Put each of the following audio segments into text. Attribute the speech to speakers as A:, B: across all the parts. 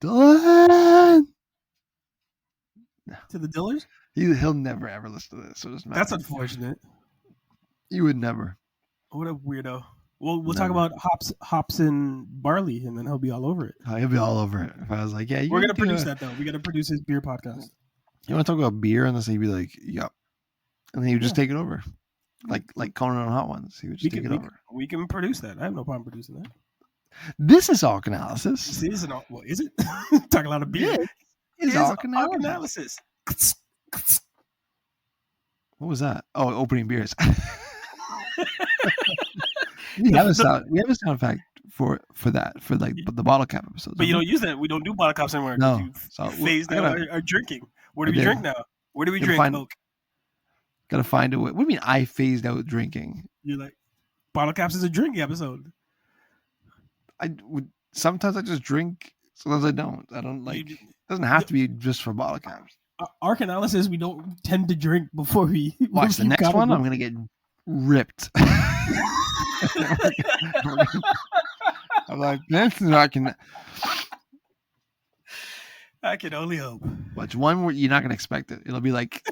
A: Dylan.
B: To the Dillers?
A: He'll never ever listen to this. So
B: that's unfortunate.
A: You would never.
B: What a weirdo. We'll talk about hops and barley, and then he'll be all over it.
A: He'll be all over it. If I was like, yeah,
B: we're gonna produce that though. We gotta produce his beer podcast.
A: You want to talk about beer, and then he'd be like, yep, and then he would just take it over, like Conan on Hot Ones. He would just take it over.
B: We can produce that. I have no problem producing that.
A: This is Alk Analysis.
B: This is an well, is it? Talk a lot of beer.
A: Yeah, it's Alk
B: Analysis.
A: What was that? Oh, opening beers. we have a sound effect for that, for like the bottle cap episodes.
B: But you don't use that. We don't do bottle caps anymore.
A: No.
B: So phased out our drinking. Where do we drink now? Where do we drink?
A: Gotta find a way. What do you mean I phased out drinking?
B: You're like, bottle caps is a drinking episode.
A: Sometimes I just drink, sometimes I don't. I don't like. It doesn't have to be just for bottle caps.
B: Arc Analysis, we don't tend to drink before we
A: watch the next one. I'm gonna get ripped. I'm like, this is
B: I can only hope.
A: Watch one where you're not gonna expect it. It'll be like,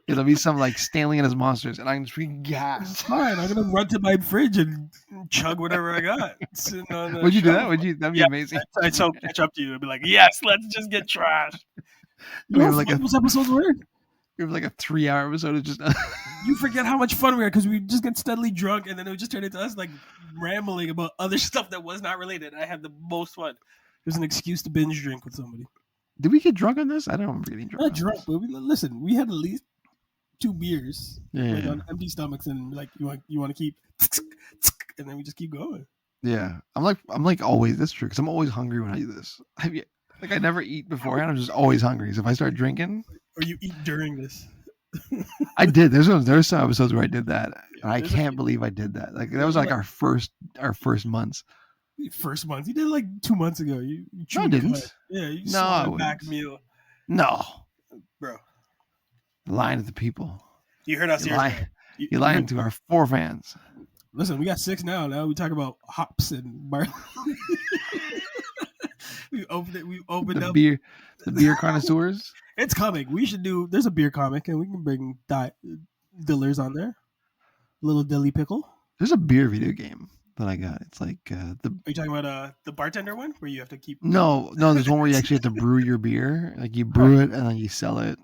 A: it'll be some like Stanley and his monsters, and I'm just being gassed.
B: Fine, I'm gonna run to my fridge and chug whatever I got.
A: Would you do that? That'd be amazing.
B: I'd so catch up to you and be like, yes, let's just get trashed.
A: We have like
B: those episodes were?
A: We have like a 3-hour episode of just.
B: You forget how much fun we had because we just get steadily drunk, and then it would just turn into us like rambling about other stuff that was not related. I had the most fun. It was an excuse to binge drink with somebody.
A: Did we get drunk on this? I don't remember getting drunk.
B: Not drunk, but listen. We had at least 2 beers,
A: like
B: on empty stomachs, and like you want to keep, and then we just keep going.
A: Yeah, I'm like always. That's true because I'm always hungry when I do this. I never eat beforehand. I'm just always hungry. So if I start drinking,
B: or you eat during this.
A: I did. There's some episodes where I did that. And I can't believe I did that. Like that was like our first months.
B: First month. You did it like 2 months ago. You
A: no, I didn't.
B: Yeah, you saw a back meal.
A: No,
B: bro.
A: Lying to the people.
B: You heard us.
A: You're lying to our 4 fans.
B: Listen, we got 6 now. Now we talk about hops and barley. We opened up
A: the beer connoisseurs.
B: It's coming. We should do. There's a beer comic, and we can bring dillers on there. Little dilly pickle.
A: There's a beer video game that I got. It's like Are
B: you talking about the bartender one where you have to keep?
A: No. There's one where you actually have to brew your beer. Like you brew it and then you sell it.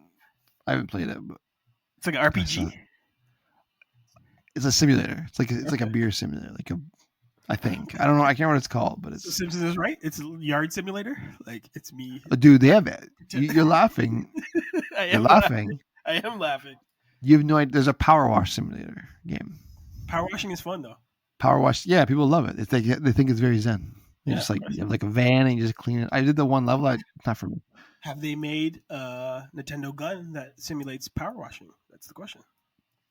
A: I haven't played it, but
B: it's like an RPG.
A: It's a simulator. It's like a beer simulator. I think. I don't know. I can't remember what it's called, but it's.
B: The Simpsons is right. It's a yard simulator. Like it's me.
A: Dude, they have it. You're laughing. You're laughing.
B: I am laughing.
A: You have no idea. There's a power wash simulator game.
B: Power washing is fun though.
A: Power wash. Yeah, people love it. It's like they think it's very zen. You just like you have like a van and you just clean it. I did the one level. Not for me.
B: Have they made a Nintendo gun that simulates power washing? That's the question.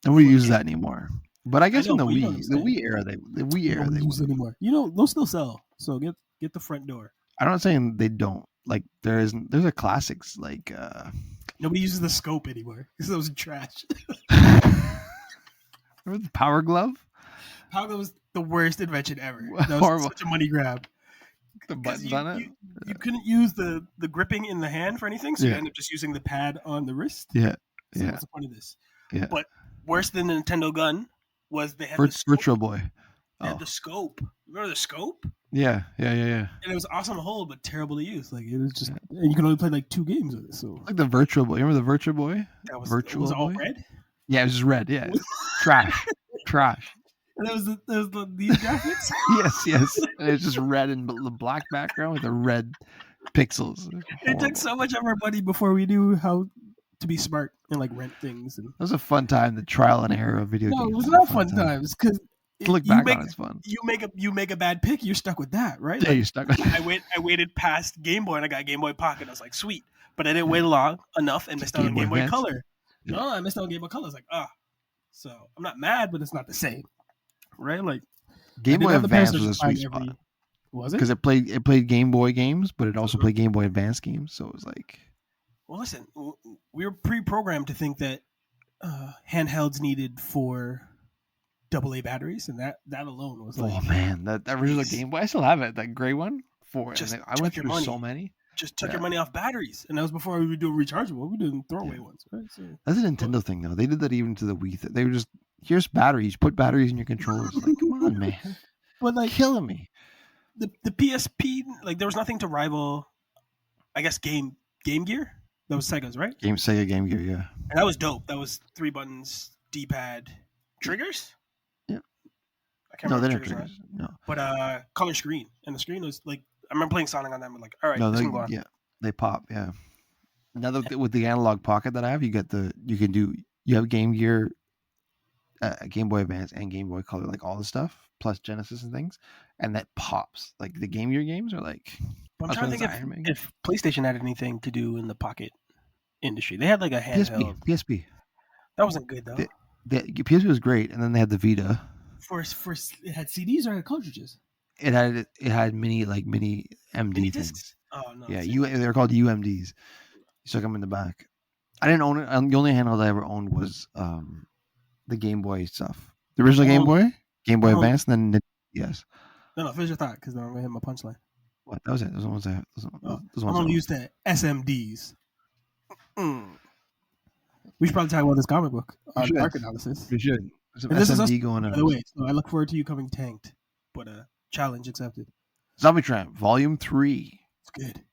A: Nobody uses that anymore. But I guess in the Wii era, they don't
B: use it anymore. They'll still sell. So get the front door.
A: I'm not saying they don't. Like there's a classics like.
B: Nobody uses the scope anymore because those are trash.
A: Remember the Power Glove?
B: Power Glove was the worst invention ever.
A: That
B: was horrible. Such a money grab.
A: The buttons on it.
B: You couldn't use the gripping in the hand for anything, so you end up just using the pad on the wrist.
A: Yeah.
B: So what's the point of this?
A: Yeah.
B: But worse than the Nintendo gun was they had
A: Virtual Boy.
B: They had the scope. Remember the scope?
A: Yeah.
B: And it was awesome to hold, but terrible to use. Like it was just, and you could only play like 2 games with it. So
A: like the Virtual Boy. Remember the Virtual Boy?
B: It was all red.
A: Yeah, it was just red. Yeah, trash.
B: And there was these graphics.
A: yes. And it's just red and the black background with the red pixels.
B: It took so much of our money before we knew how to be smart and like rent things. And
A: it was a fun time. The trial and error of video games.
B: No, it was not fun times because.
A: Look back on it's fun.
B: You make a bad pick, you're stuck with that, right?
A: Yeah, you're stuck with that.
B: I waited past Game Boy and I got Game Boy Pocket. I was like, sweet. But I didn't wait long enough and missed out on Game Boy Color. Yeah. No, I missed out on Game Boy Color. I was like, So I'm not mad, but it's not the same. Right? Like
A: Game Boy Advance was a sweet spot.
B: Was it?
A: Because it played Game Boy games, but it also played Game Boy Advance games. So it was like.
B: Well, listen, we were pre-programmed to think that handhelds needed for AA batteries, and that alone was like,
A: oh man, that original Game Boy, I still have it. That gray one, for it.
B: Just
A: And I went through so many.
B: Just took your money off batteries, and that was before we would do rechargeable. We did throwaway ones, right? So,
A: that's a Nintendo thing, though. They did that even to the Wii. They were just, here's batteries. Put batteries in your controllers. Like, come on, man.
B: But like,
A: killing me.
B: The PSP, like, there was nothing to rival, I guess, Game Gear. That was Sega's, right?
A: Sega Game Gear, yeah.
B: And that was dope. That was 3 buttons, D-pad, triggers.
A: Yeah.
B: I can't remember triggers. No. But color screen, and the screen was like, I remember playing Sonic on that. I'm like, all right, this can go on.
A: Yeah, they pop. Yeah. Now with the analog pocket that I have, you have Game Gear, Game Boy Advance, and Game Boy Color, like all the stuff plus Genesis and things, and that pops. Like the Game Gear games are like.
B: But I'm trying to think if PlayStation had anything to do in the pocket industry. They had like a handheld
A: PSP.
B: That wasn't good though.
A: The PSP was great, and then they had the Vita.
B: First, it had CDs or it had cartridges.
A: It had mini MD things.
B: Oh no!
A: Yeah, they were called UMDs. You stuck them in the back. I didn't own it. The only handheld I ever owned was the Game Boy stuff. The original Game Boy Advance, and then yes.
B: No, finish your thought because then I'm gonna hit my punchline.
A: What? That was it. Those ones I'm
B: gonna use the SMDs. We should probably talk about this comic book on Dark Analysis.
A: We should.
B: This is us, going on. By the way, so I look forward to you coming tanked, but challenge accepted.
A: Zombie Tramp, Volume 3.
B: It's good.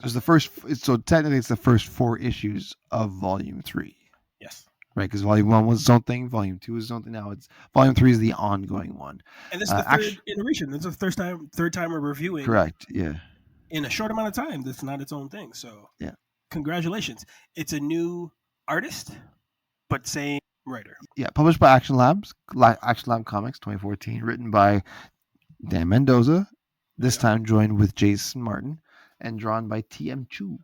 A: It's the first. So technically, it's the first 4 issues of Volume 3.
B: Yes.
A: Right, because Volume 1 was its own thing. Volume 2 is its own thing. Now it's Volume 3 is the ongoing one.
B: And this is the third iteration. This is the third time we're reviewing.
A: Correct. Yeah.
B: In a short amount of time, that's not its own thing. So
A: yeah,
B: congratulations. It's a new artist, but same writer.
A: Yeah, published by Action Lab Comics, 2014. Written by Dan Mendoza. This time joined with Jason Martin, and drawn by T.M. Chu.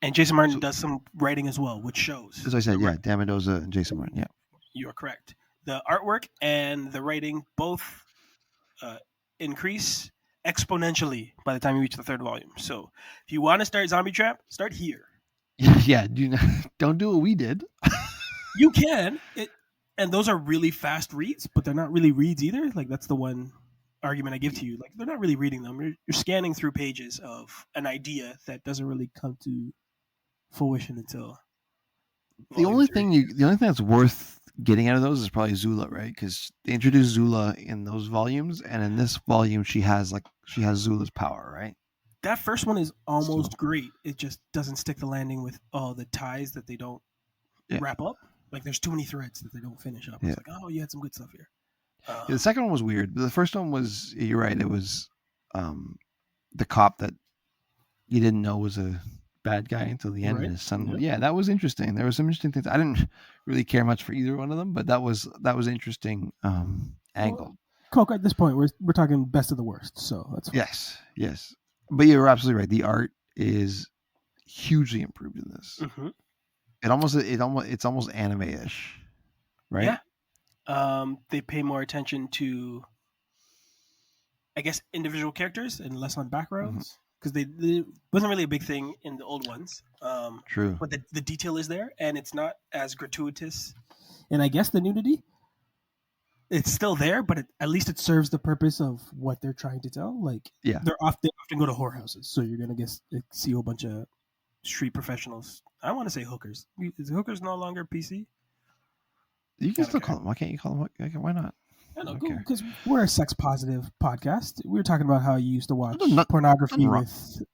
B: And Jason Martin does some writing as well, which shows.
A: As I said, yeah, Dan Mendoza and Jason Martin, yeah.
B: You are correct. The artwork and the writing both increase exponentially by the time you reach the 3rd volume. So if you want to start Zombie Tramp, start here.
A: Yeah, don't do what we did.
B: You can. And those are really fast reads, but they're not really reads either. Like, that's the one argument I give to you. Like, they're not really reading them. You're scanning through pages of an idea that doesn't really come to fruition until
A: the only thing that's worth getting out of those is probably Zula, right? Because they introduced Zula in those volumes, and in this volume she has Zula's power, right?
B: That first one is almost great. It just doesn't stick the landing with all the ties that they don't wrap up. Like, there's too many threads that they don't finish up. It's like, oh, you had some good stuff here.
A: The second one was weird, but the first one was, you're right, it was the cop that you didn't know was a bad guy until the end, and his son. Yeah, that was interesting. There were some interesting things. I didn't really care much for either one of them, but that was interesting angle.
B: Coke, at this point, we're talking best of the worst, so that's fine.
A: Yes. But you're absolutely right. The art is hugely improved in this. Mm-hmm. It's almost anime-ish, right?
B: Yeah. They pay more attention to, I guess, individual characters and less on backgrounds. Because they wasn't really a big thing in the old ones.
A: True.
B: But the detail is there, and it's not as gratuitous. And I guess the nudity, it's still there, but at least it serves the purpose of what they're trying to tell. Like, they often go to whorehouses, so you're gonna see a whole bunch of street professionals. I want to say hookers. Is hookers no longer PC?
A: You can still call them. Why can't you call them? Why not?
B: I know, because we're a sex positive podcast. We were talking about how you used to watch pornography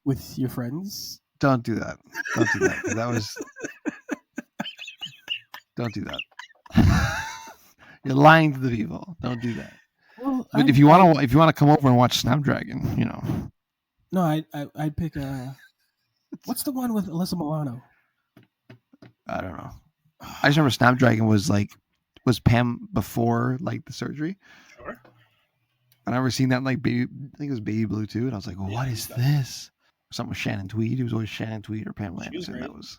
B: with your friends.
A: Don't do that. Don't do that. That was. Don't do that. You're lying to the people. Don't do that. Well, but if you want to come over and watch Snapdragon,
B: No, I'd pick what's the one with Alyssa Milano?
A: I don't know. I just remember Snapdragon was Pam before the surgery.
B: Sure.
A: I never seen that Baby. I think it was Baby Blue too, and I was like, well, "What is this?" Something with Shannon Tweed. It was always Shannon Tweed or Pam Anderson. That was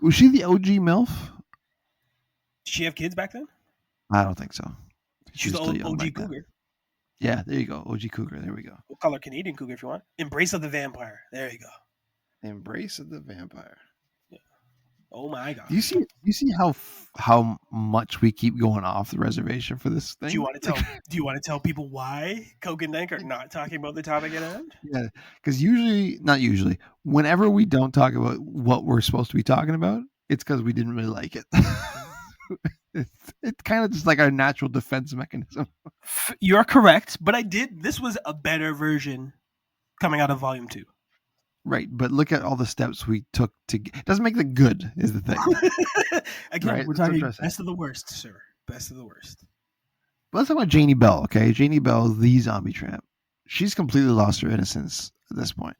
A: Was she the OG MILF?
B: Did she have kids back then?
A: I don't think so.
B: She's the OG Cougar.
A: Then. Yeah, there you go. OG Cougar. There we go.
B: We'll call her Canadian Cougar if you want. Embrace of the Vampire. There you go.
A: Embrace of the Vampire.
B: Yeah. Oh my god!
A: You see how much we keep going off the reservation for this thing?
B: Do you want to tell? Do you want to tell people why Coke and Dank are not talking about the topic at hand?
A: Yeah, because not usually, whenever we don't talk about what we're supposed to be talking about, it's because we didn't really like it. It's kind of just like our natural defense mechanism.
B: You're correct, but this was a better version coming out of Volume 2.
A: Right, but look at all the steps we took to. It doesn't make it good, is the thing.
B: Again, right? We're talking best of the worst, sir. Best of the worst.
A: But let's talk about Janie Bell, okay? Janie Bell, the zombie tramp. She's completely lost her innocence at this point.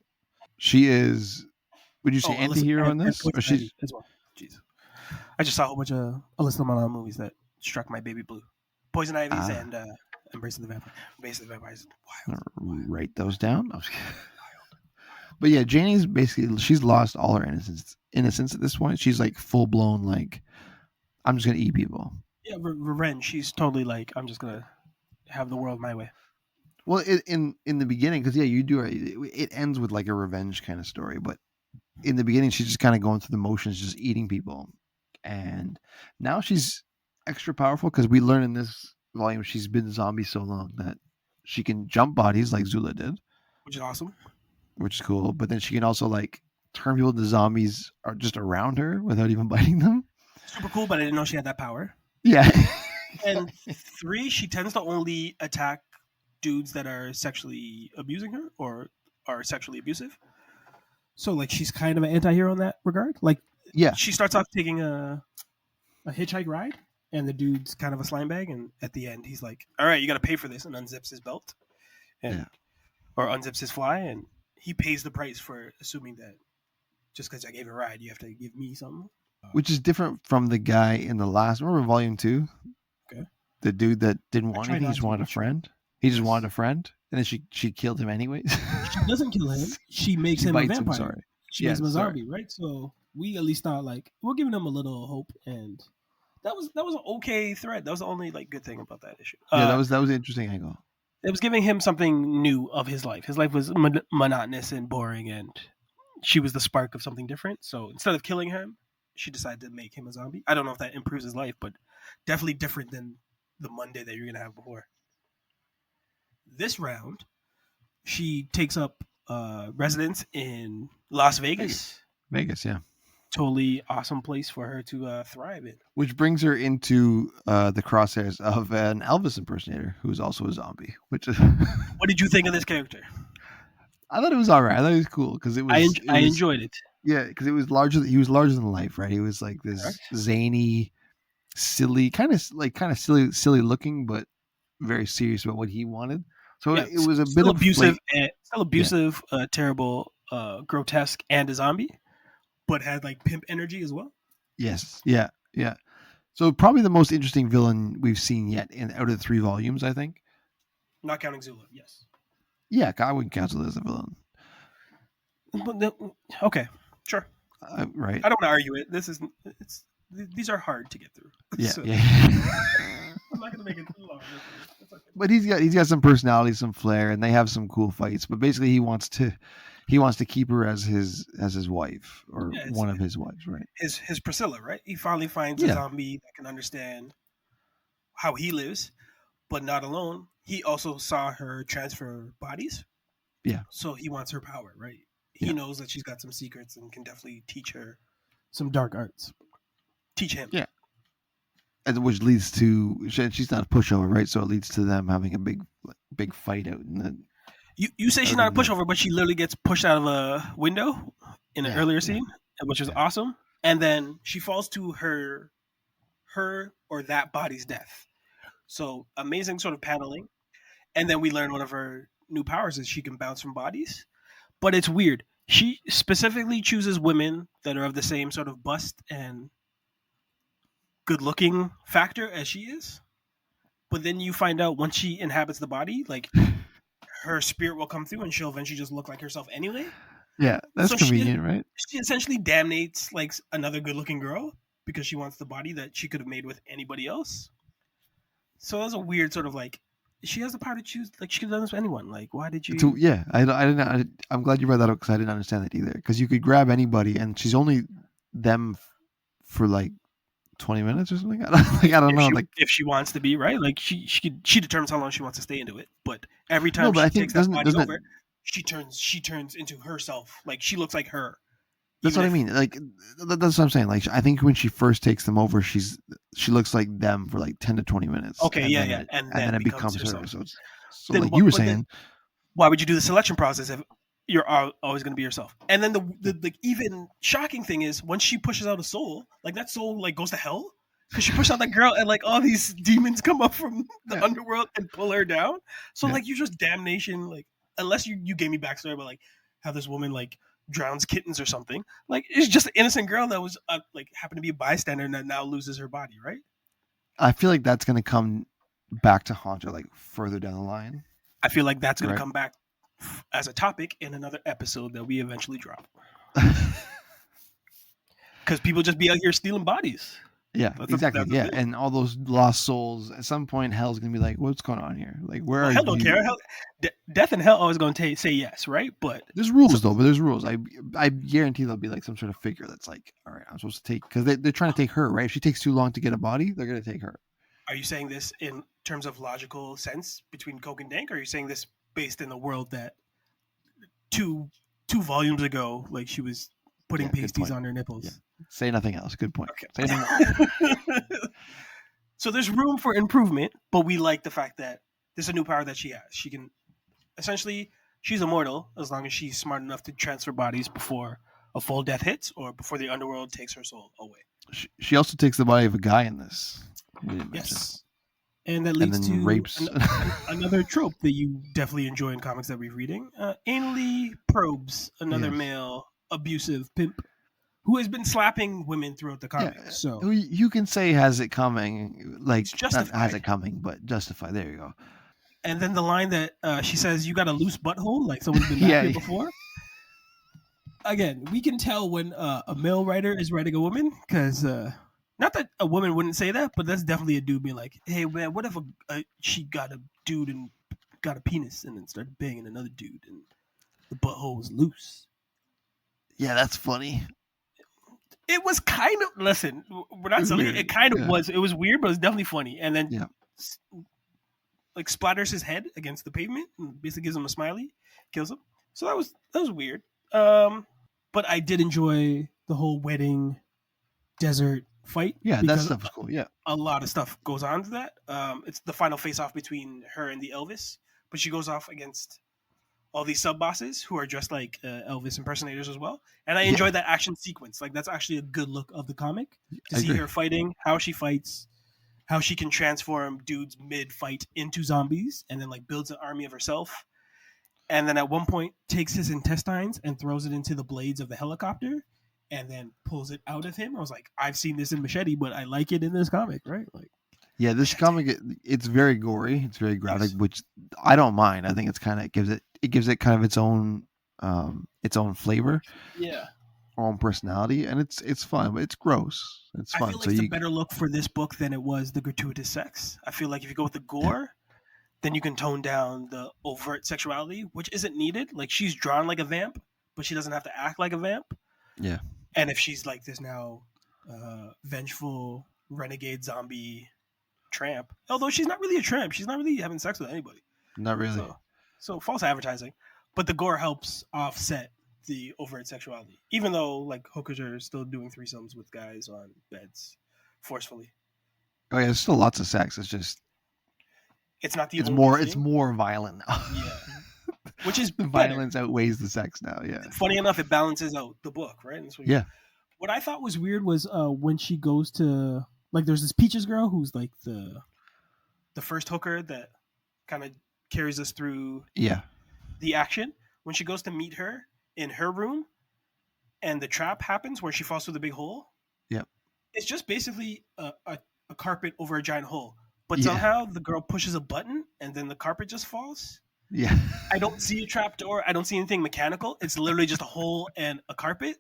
A: She is. Would you say anti-hero in this? Or she's
B: as well. Jeez. I just saw a whole bunch of Alyssa Milano movies that struck my baby blue. Poison Ivy's and Embrace of the Vampire. Embrace of the Vampires. Wild.
A: Write those down. But yeah, Janie's basically, she's lost all her innocence at this point. She's like full blown, like, I'm just gonna eat people.
B: Yeah, revenge. She's totally like, I'm just gonna have the world my way.
A: Well, in the beginning, because you do. It ends with like a revenge kind of story, but in the beginning, she's just kind of going through the motions, just eating people, and now she's extra powerful because we learn in this volume she's been a zombie so long that she can jump bodies like Zula did,
B: which is awesome.
A: Which is cool, but then she can also like turn people into zombies or just around her without even biting them.
B: Super cool, but I didn't know she had that power.
A: Yeah.
B: And 3, she tends to only attack dudes that are sexually abusing her or are sexually abusive. So like she's kind of an anti-hero in that regard. Like she starts off taking a hitchhike ride and the dude's kind of a slime bag, and at the end he's like, all right, you got to pay for this, and unzips his belt or unzips his fly, and he pays the price for assuming that just because I gave a ride, you have to give me something.
A: Which is different from the guy in the last. Remember Volume 2?
B: Okay.
A: The dude that didn't want anything. He just wanted a friend. He just wanted a friend, and then she killed him anyways.
B: She doesn't kill him. She makes him a vampire. She makes him a zombie, right? So we at least thought like we're giving him a little hope, and that was an okay thread. That was the only like good thing about that issue.
A: That was an interesting angle.
B: It was giving him something new of his life. His life was monotonous and boring, and she was the spark of something different. So instead of killing him, she decided to make him a zombie. I don't know if that improves his life, but definitely different than the Monday that you're going to have before. This round, she takes up residence in Las Vegas.
A: Vegas, yeah.
B: Totally awesome place for her to thrive in.
A: Which brings her into the crosshairs of an Elvis impersonator who is also a zombie. What
B: did you think of this character?
A: I thought it was all right. I thought it was cool because it was.
B: I enjoyed it.
A: Yeah, because it was larger. He was larger than life, right? He was like this zany, silly, kind of silly looking, but very serious about what he wanted. So it was a bit
B: abusive, terrible, grotesque, and a zombie. But had like pimp energy as well.
A: Yes, yeah. So probably the most interesting villain we've seen yet out of the 3 volumes, I think.
B: Not counting Zula, yes.
A: Yeah, I wouldn't count Zula as a villain.
B: Okay, sure.
A: Right.
B: I don't want to argue it. These are hard to get through.
A: Yeah,
B: so,
A: yeah.
B: I'm not gonna make it too long. Okay.
A: But he's got some personality, some flair, and they have some cool fights. But basically, he wants to keep her as his wife or one of his wives, right?
B: His Priscilla, right? He finally finds a zombie that can understand how he lives, but not alone. He also saw her transfer bodies.
A: Yeah.
B: So he wants her power, right? He knows that she's got some secrets and can definitely teach her some dark arts. Teach him.
A: Yeah. And which leads to she's not a pushover, right? So it leads to them having a big fight out in the.
B: You say she's not a pushover, but she literally gets pushed out of a window in an earlier scene, which is awesome. And then she falls to her or that body's death. So amazing sort of paneling. And then we learn one of her new powers is she can bounce from bodies. But it's weird. She specifically chooses women that are of the same sort of bust and good-looking factor as she is. But then you find out once she inhabits the body, like her spirit will come through and she'll eventually just look like herself anyway.
A: Yeah, that's convenient, right?
B: She essentially damnates like another good-looking girl because she wants the body that she could have made with anybody else. So that's a weird sort of like, she has the power to choose. Like she could have done this with anyone. Like, why did you?
A: I didn't. I'm glad you brought that up because I didn't understand that either. Because you could grab anybody, and she's only them for like 20 minutes or something. I don't know.
B: If she wants to be, right? Like she determines how long she wants to stay into it. But every time
A: I
B: she
A: think
B: takes that body over, she turns into herself. Like she looks like her.
A: That's what I mean. Like that's what I'm saying. Like I think when she first takes them over, she looks like them for like 10 to 20 minutes.
B: Okay, and then it becomes
A: her. So like you were saying,
B: why would you do the selection process if you're always going to be yourself? And then the even shocking thing is when she pushes out a soul, like that soul like goes to hell because she pushed out that girl and like all these demons come up from the underworld and pull her down. So like you're just damnation. Like unless you gave me backstory about like how this woman like drowns kittens or something. Like it's just an innocent girl that was like happened to be a bystander and that now loses her body, right?
A: I feel like that's going to come back to haunt her like further down the line.
B: I feel like that's going to come back as a topic in another episode that we eventually drop. Because people just be out here stealing bodies.
A: Yeah, exactly. Yeah, and all those lost souls. At some point, hell's gonna be like, "What's going on here? Like, where are you?"
B: Hell don't care. Hell, death and hell always going to say yes, right? But
A: there's rules though. But there's rules. I guarantee there'll be like some sort of figure that's like, "All right, I'm supposed to take," because they're trying to take her, right? If she takes too long to get a body, they're gonna take her.
B: Are you saying this in terms of logical sense between Coke and Dank? Or are you saying this based in the world that two volumes ago, like she was putting pasties on her nipples?
A: Yeah. Say nothing else. Good point.
B: Okay.
A: Say nothing else.
B: So there's room for improvement, but we like the fact that there's a new power that she has. She can essentially, she's immortal as long as she's smart enough to transfer bodies before a full death hits or before the underworld takes her soul away.
A: She also takes the body of a guy in this.
B: Yes. And that leads to
A: rapes.
B: Another trope that you definitely enjoy in comics that we're reading. Anally probes another male abusive pimp who has been slapping women throughout the comic. Yeah, so
A: you can say has it coming, like not has it coming, but justify. There you go.
B: And then the line that she says, "You got a loose butthole," like someone's been back here before. Again, we can tell when a male writer is writing a woman because not that a woman wouldn't say that, but that's definitely a dude being like, "Hey man, what if she got a dude and got a penis and then started banging another dude and the butthole was loose?"
A: Yeah, that's funny.
B: It was kind of, listen, we're not selling it. It kind of was. It was weird, but it was definitely funny. And then like splatters his head against the pavement and basically gives him a smiley, kills him. So that was weird. But I did enjoy the whole wedding desert fight.
A: Yeah, that stuff was cool. Yeah.
B: A lot of stuff goes on to that. It's the final face off between her and the Elvis, but she goes off against all these sub bosses who are dressed like Elvis impersonators as well. And I enjoyed that action sequence. Like that's actually a good look of the comic to see her fighting, how she fights, how she can transform dudes mid fight into zombies and then like builds an army of herself. And then at one point takes his intestines and throws it into the blades of the helicopter and then pulls it out of him. I was like, I've seen this in Machete, but I like it in this comic, right? Like,
A: yeah, this comic, it's very gory. It's very graphic, which I don't mind. I think it's kind of gives it kind of its own flavor, own personality, and it's fun, but it's gross. It's fun.
B: I feel like it's a better look for this book than it was the gratuitous sex. I feel like if you go with the gore, then you can tone down the overt sexuality, which isn't needed. Like she's drawn like a vamp, but she doesn't have to act like a vamp.
A: Yeah.
B: And if she's like this now vengeful renegade zombie tramp, although she's not really a tramp, she's not really having sex with anybody.
A: Not really.
B: So false advertising. But the gore helps offset the overt sexuality, even though like hookers are still doing threesomes with guys on beds forcefully.
A: Oh yeah, there's still lots of sex. It's just
B: it's not the
A: it's more violent now.
B: Yeah. Which is
A: the violence outweighs the sex now. Yeah.
B: Funny enough, it balances out the book, right? What I thought was weird was when she goes to like there's this Peaches girl who's like the first hooker that kind of carries us through the action. When she goes to meet her in her room and the trap happens where she falls through the big hole.
A: Yep.
B: It's just basically a carpet over a giant hole. But somehow the girl pushes a button and then the carpet just falls.
A: Yeah.
B: I don't see a trap door. I don't see anything mechanical. It's literally just a hole and a carpet.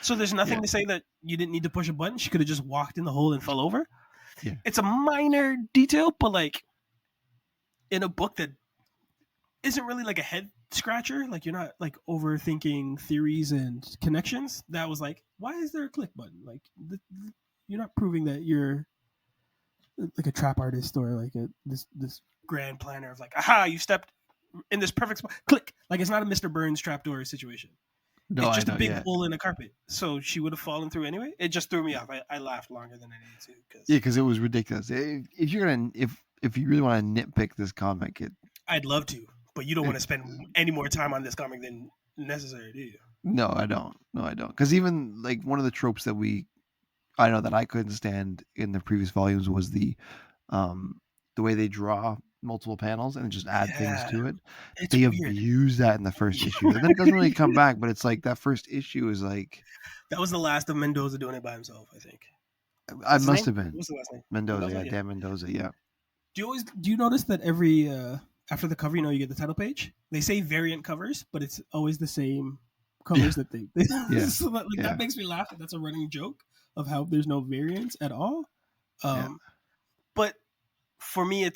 B: So there's nothing to say that you didn't need to push a button. She could have just walked in the hole and fell over.
A: Yeah.
B: It's a minor detail, but like in a book that isn't really like a head scratcher, like you're not like overthinking theories and connections. That was like, why is there a click button? Like You're not proving that you're like a trap artist or like this grand planner of like, aha, you stepped in this perfect spot. Click. Like it's not a Mr. Burns trapdoor situation.
A: No,
B: it's just
A: I know,
B: a big hole in the carpet. So she would have fallen through anyway. It just threw me off. I laughed longer than I needed to.
A: Because it was ridiculous. If you're gonna if you really want to nitpick this comic,
B: I'd love to, but you don't want to spend any more time on this comic than necessary, do you?
A: No, I don't. Because even like one of the tropes that I know that I couldn't stand in the previous volumes was the way they draw multiple panels and just add things to it. They abuse that in the first issue, and then it doesn't really come back. But it's like that first issue is like
B: that was the last of Mendoza doing it by himself, I think.
A: I must have been.
B: What's the last name?
A: Mendoza, yeah, Dan Mendoza, yeah.
B: Do you notice that every after the cover, you get the title page? They say variant covers, but it's always the same covers that they
A: yeah.
B: So that makes me laugh. That's a running joke of how there's no variants at all. But for me,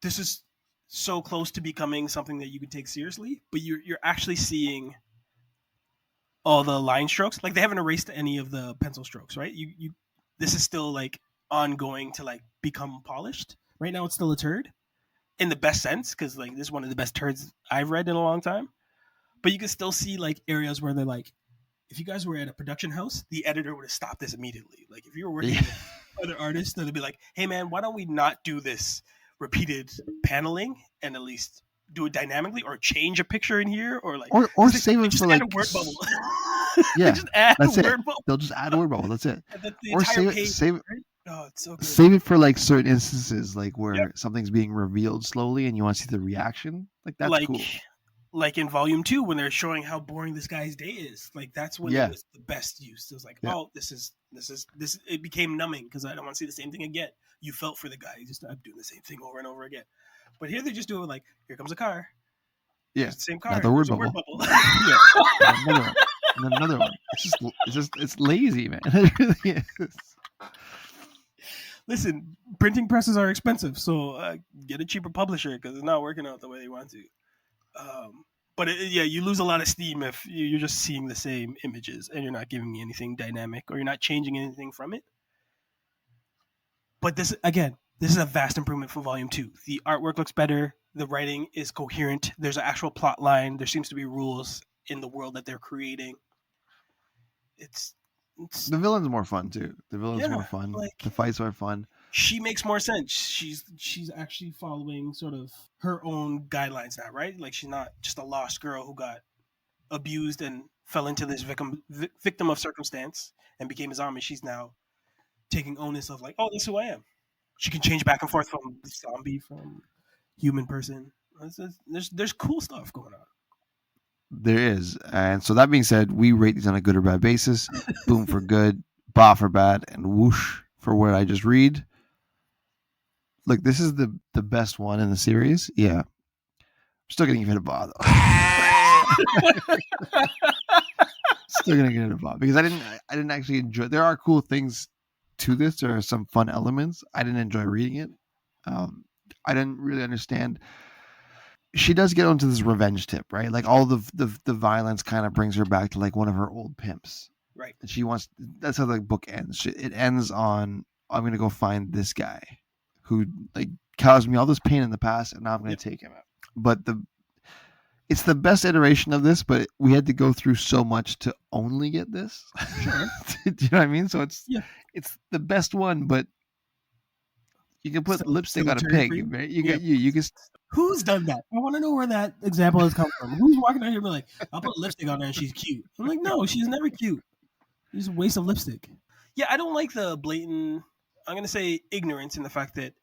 B: this is so close to becoming something that you could take seriously, but you're actually seeing all the line strokes. Like they haven't erased any of the pencil strokes, right? You this is still like ongoing to like become polished. Right now, it's still a turd in the best sense because like this is one of the best turds I've read in a long time. But you can still see like areas where they're like, if you guys were at a production house, the editor would have stopped this immediately. Like if you were working with other artists, they'd be like, "Hey man, why don't we not do this repeated paneling and at least do it dynamically, or change a picture in here, or like
A: or save it for like
B: a word bubble."
A: Yeah,
B: just add
A: that's
B: a
A: it.
B: word bubble.
A: They'll just add a word bubble. That's it.
B: Or
A: save
B: it. Right? Oh, it's so good.
A: Save it for like certain instances, like where something's being revealed slowly and you want to see the reaction. Like that's cool.
B: Like in volume 2 when they're showing how boring this guy's day is. Like that's when it was the best use. It was like, oh, this. It became numbing because I don't want to see the same thing again. You felt for the guy. You just I'm doing the same thing over and over again. But here they just do it like, here comes a car.
A: Yeah,
B: the same car.
A: Another word bubble. Yeah, another one. And then another one. It's lazy, man. It really is.
B: Listen, printing presses are expensive, so get a cheaper publisher because it's not working out the way you want to. But you lose a lot of steam if you're just seeing the same images and you're not giving me anything dynamic or you're not changing anything from it. But this is a vast improvement from Volume 2. The artwork looks better. The writing is coherent. There's an actual plot line. There seems to be rules in the world that they're creating. It's
A: the villain's more fun too. The villain's more fun. Like, the fights are fun.
B: She makes more sense. She's actually following sort of her own guidelines now, right? Like she's not just a lost girl who got abused and fell into this victim of circumstance and became his army. She's now taking onus of like, oh, this is who I am. She can change back and forth from zombie, from human person. There's cool stuff going on.
A: There is. And so that being said, we rate these on a good or bad basis. Boom for good, bah for bad, and whoosh for what I just read. Look, this is the best one in the series. Yeah. I'm still going to give it a bah, though. Still going to give it a bah because I didn't actually enjoy. There are cool things to this. There are some fun elements. I didn't enjoy reading it. I didn't really understand. She does get onto this revenge tip, right? Like all the violence kind of brings her back to like one of her old pimps,
B: right?
A: And she wants. That's how the book ends. It ends on, I'm gonna go find this guy who like caused me all this pain in the past, and now I'm gonna take him out. But it's the best iteration of this, but we had to go through so much to only get this.
B: Sure.
A: Do you know what I mean? So it's the best one, but you can put lipstick on a pig, right? You can.
B: Who's done that? I want to know where that example has come from. Who's walking out here and be like, I'll put lipstick on her and she's cute. I'm like, no, she's never cute. It's a waste of lipstick. Yeah, I don't like the blatant, I'm going to say ignorance in the fact that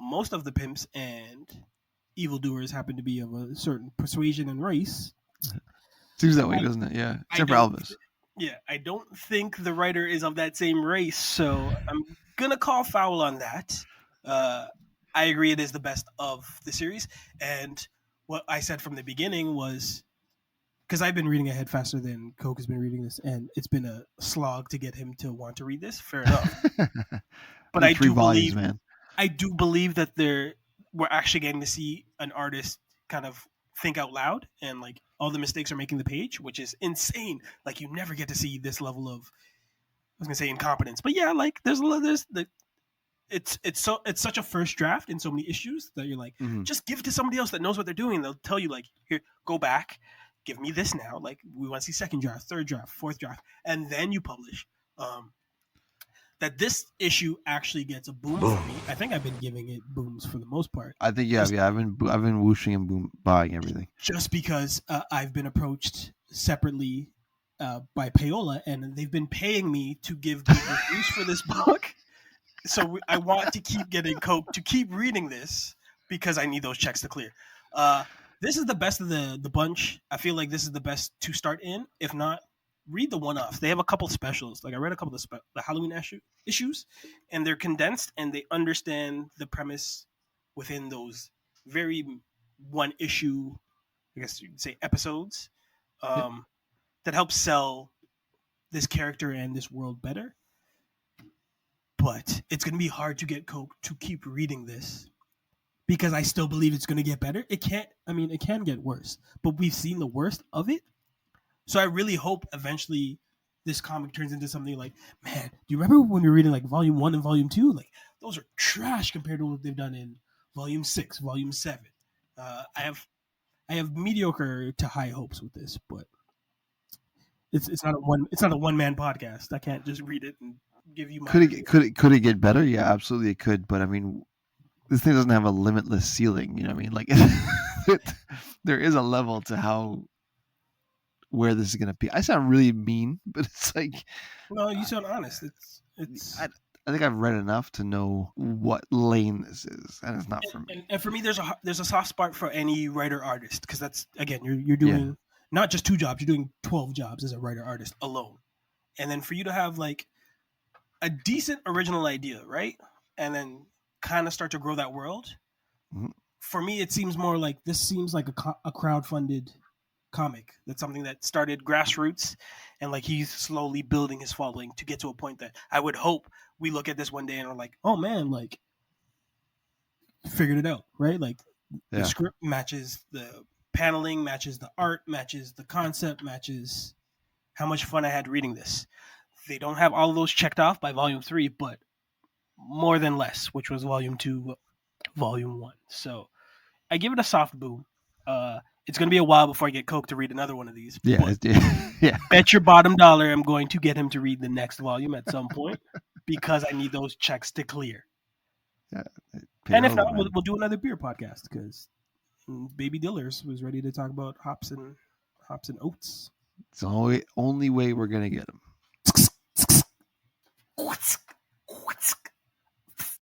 B: most of the pimps and evildoers happen to be of a certain persuasion and race.
A: Seems that way, doesn't it? Yeah. Except for Elvis.
B: Yeah, I don't think the writer is of that same race, so I'm going to call foul on that. I agree it is the best of the series. And what I said from the beginning was, because I've been reading ahead faster than Coke has been reading this, and it's been a slog to get him to want to read this. Fair enough. But I do believe that we're actually getting to see an artist kind of think out loud, and like all the mistakes are making the page, which is insane. Like you never get to see this level of was gonna say incompetence, but yeah, like there's the it's such a first draft in so many issues that you're like, just give it to somebody else that knows what they're doing. They'll tell you like, here, go back, give me this now. Like we want to see second draft, third draft, fourth draft, and then you publish. That this issue actually gets a boom for me. I think I've been giving it booms for the most part.
A: I think I've been whooshing and buying everything
B: just because I've been approached separately by Payola, and they've been paying me to give good reviews for this book. So I want to keep getting Coke to keep reading this because I need those checks to clear. This is the best of the bunch. I feel like this is the best to start in. If not, read the one-offs. They have a couple specials. Like I read a couple of the Halloween issues, and they're condensed and they understand the premise within those very one issue, I guess you'd say, episodes that help sell this character and this world better. But it's going to be hard to get Coke to keep reading this because I still believe it's going to get better. It can get worse, but we've seen the worst of it. So I really hope eventually this comic turns into something like, man, do you remember when we were reading like volume 1 and volume 2? Like those are trash compared to what they've done in volume 6, volume 7. I have mediocre to high hopes with this, but it's not a one man podcast. I can't just read it and give you my
A: could it get better? Yeah, absolutely it could, but I mean this thing doesn't have a limitless ceiling, you know what I mean? Like there is a level to where this is going to be. I sound really mean, but it's like
B: no, you sound honest. It's
A: I think I've read enough to know what lane this is, and it's not for me.
B: And for me, there's a soft spot for any writer artist because that's again you're doing not just 2 jobs, you're doing 12 jobs as a writer artist alone, and then for you to have like a decent original idea, right, and then kind of start to grow that world. Mm-hmm. For me, it seems more like this seems like a crowdfunded comic. That's something that started grassroots, and like he's slowly building his following to get to a point that I would hope we look at this one day and are like, oh man, like figured it out, right? Like the script matches the paneling, matches the art, matches the concept, matches how much fun I had reading this. They don't have all of those checked off by volume 3, but more than less, which was volume 2, volume 1. So I give it a soft boom. It's going to be a while before I get Coke to read another one of these.
A: Yeah.
B: Bet your bottom dollar I'm going to get him to read the next volume at some point because I need those checks to clear. Yeah, and if not, we'll do another beer podcast because Baby Dillers was ready to talk about hops and oats.
A: It's the only way we're going to get them.